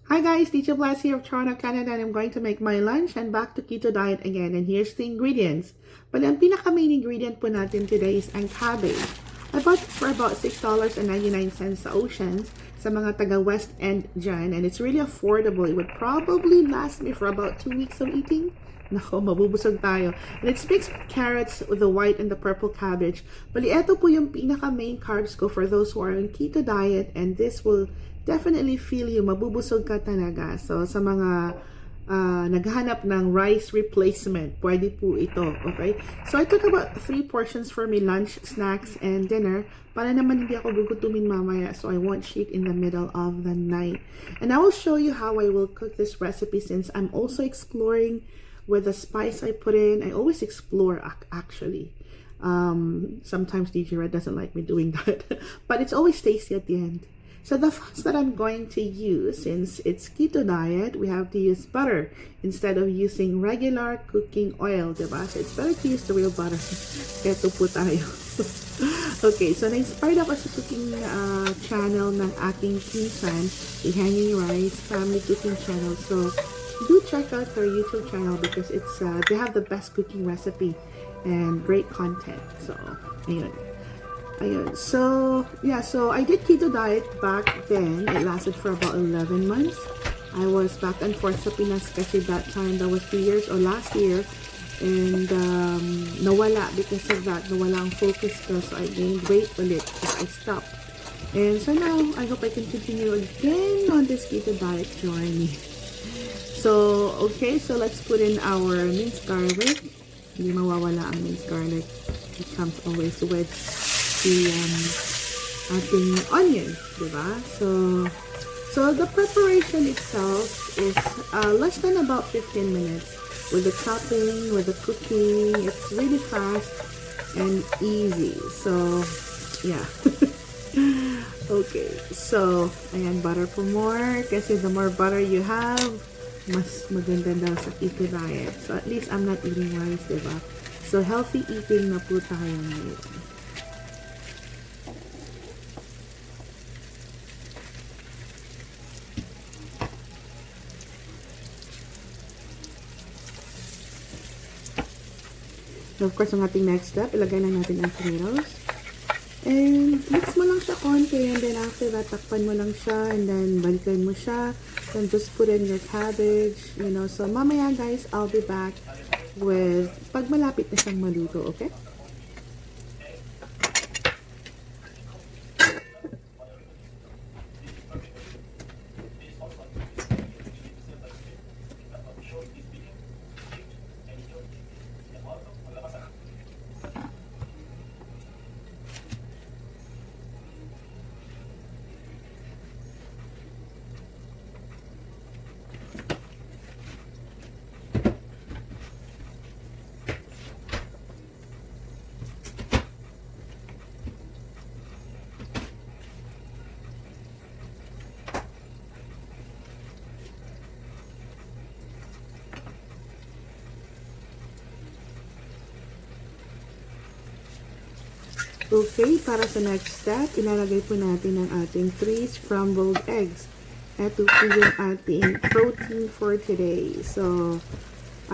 Hi guys, Teacher Blast here of Toronto, Canada, and I'm going to make my lunch and back to keto diet again. And here's the ingredients. But ang pinaka-main ingredient po natin today is ang cabbage. I bought it for about $6.99 sa Oceans sa mga taga-West End dyan. And it's really affordable. It would probably last me for about 2 weeks of eating. Nako, mabubusog tayo. And it's mixed with carrots with the white and the purple cabbage. Bali, ito po yung pinaka-main carbs ko for those who are on keto diet. And this will definitely feel you. Mabubusog ka talaga. So, sa mga naghahanap ng rice replacement, pwede po ito. Okay? So, I took about 3 portions for me lunch, snacks, and dinner. Para naman hindi ako gugutumin mamaya. So, I won't cheat in the middle of the night. And I will show you how I will cook this recipe since I'm also exploring with the spice I put in. I always explore actually. Sometimes DJ Red doesn't like me doing that. But it's always tasty at the end. So the fats that I'm going to use, since it's keto diet, we have to use butter instead of using regular cooking oil, diba? So it's better to use the real butter. Keto po tayo. Okay, so na-inspired ako sa cooking channel ng aking pinsan, the Hanging Rice Family Cooking Channel. So do check out their YouTube channel because it's they have the best cooking recipe and great content. So, ayun. So, yeah, so I did keto diet back then. It lasted for about 11 months. I was back and forth sa Pinas kasi that time, that was 2 years or last year. And nawala because of that. Nawala ang focus ko. So, I gained weight ulit because I stopped. And so now, I hope I can continue again on this keto diet journey. So, okay, so let's put in our minced garlic. Hindi mawawala ang minced garlic. It comes always with the ating onion, diba? So the preparation itself is less than about 15 minutes. With the chopping, with the cooking, it's really fast and easy. So, yeah. Okay, so, ayan, butter po more. Kasi the more butter you have, mas maganda daw sa keto diet. So, at least I'm not eating rice, diba? So, healthy eating na po tayo ngayon. So, of course, ang ating next step, ilagay na natin ang tomatoes. And mix mo lang siya konti. And then after that, takpan mo lang siya. And then balikan mo siya. Then just put in your cabbage. You know, so mamaya guys, I'll be back with pag malapit na siyang maluto, okay? Okay, para sa next step, ilalagay po natin ang ating 3 scrambled eggs. Ito po yung ating protein for today. So,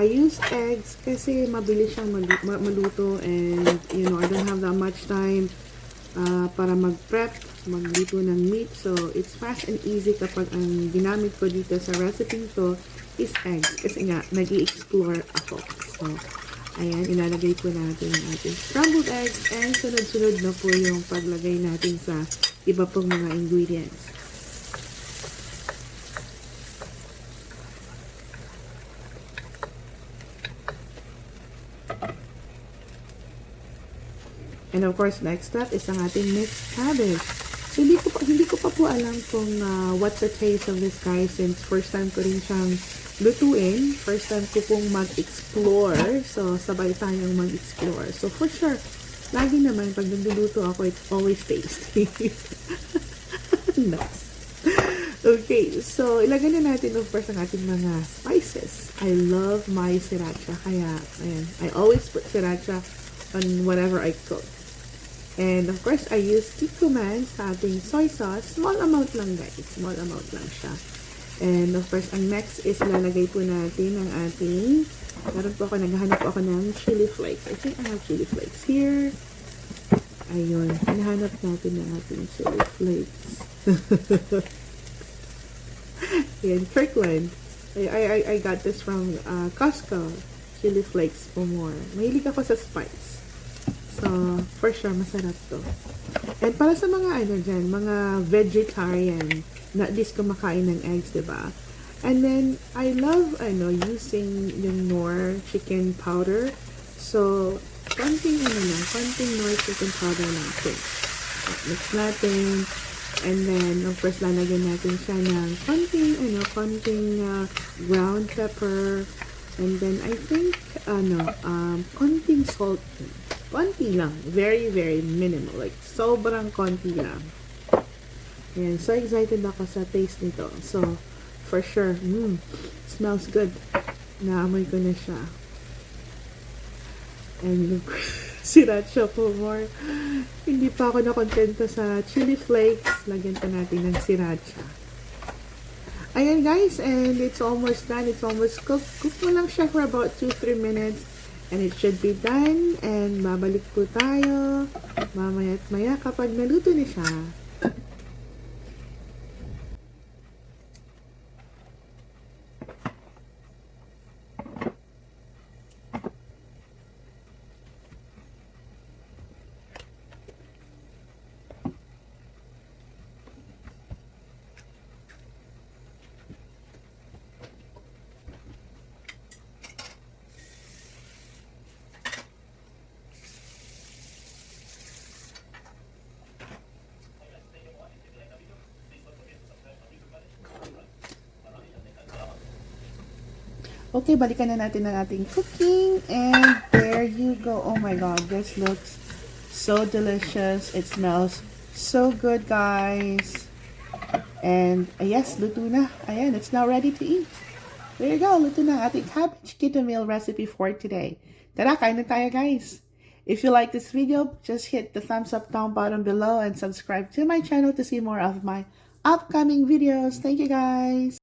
I use eggs kasi mabilis siyang maluto and, you know, I don't have that much time para mag-prep, magluto ng meat. So, it's fast and easy kapag ang ginamit ko dito sa recipe ko is eggs. Kasi nga, nag-i-explore ako. So, ayan, ilalagay po natin ang ating scrambled eggs and sunod-sunod na po yung paglagay natin sa iba pong mga ingredients. And of course, next step is ang ating mixed cabbage. So, hindi ko pa po alam kung what's the taste of this guys since first time ko rin siyang lutuin. First time ko pong mag-explore. So, sabay tayong mag-explore. So, for sure, lagi naman pag nagluluto ako, it's always tasty. Nice. Okay, so, ilagay na natin of course ang ating mga spices. I love my Siracha. Kaya, ayan, I always put Siracha on whatever I cook. And of course, I use Keto Meal sa ating soy sauce. Small amount lang guys. Small amount lang siya. And of course, ang next is lalagay po natin ang ating, meron po ako, naghahanap ako ng chili flakes. I think I have chili flakes here. Ayun, hinahanap natin ang ating chili flakes. Ayan, Kirkland. I got this from Costco. Chili flakes for more. Mahilig ako sa spice. So, for sure, masarap to. And para sa mga ano dyan, mga vegetarian, na at least kumakain ng eggs, diba? And then, I love using yung Knorr Chicken powder. So, konting Knorr Chicken powder natin. Mix natin. And then, of course, lalagyan natin siya ng konting ground pepper. And then, I think, konting salt. Konti lang. Very, very minimal. Like, sobrang konti lang. Ayan. So excited ako sa taste nito. So, for sure, smells good. Naamoy ko na siya. And, Siracha po more. Hindi pa ako nakontento sa chili flakes. Lagyan pa natin ng Siracha. Ayan guys, and it's almost done. It's almost cooked. Cook mo lang siya for about 2-3 minutes. And it should be done. And babalik po tayo mamaya at maya kapag naluto na siya. Okay, balikan na natin ang ating cooking. And there you go. Oh my god, this looks so delicious. It smells so good, guys. And yes, luto na. Ayan, it's now ready to eat. There you go, luto na ang ating cabbage keto meal recipe for today. Tara, kain na tayo, guys. If you like this video, just hit the thumbs up down button below and subscribe to my channel to see more of my upcoming videos. Thank you, guys.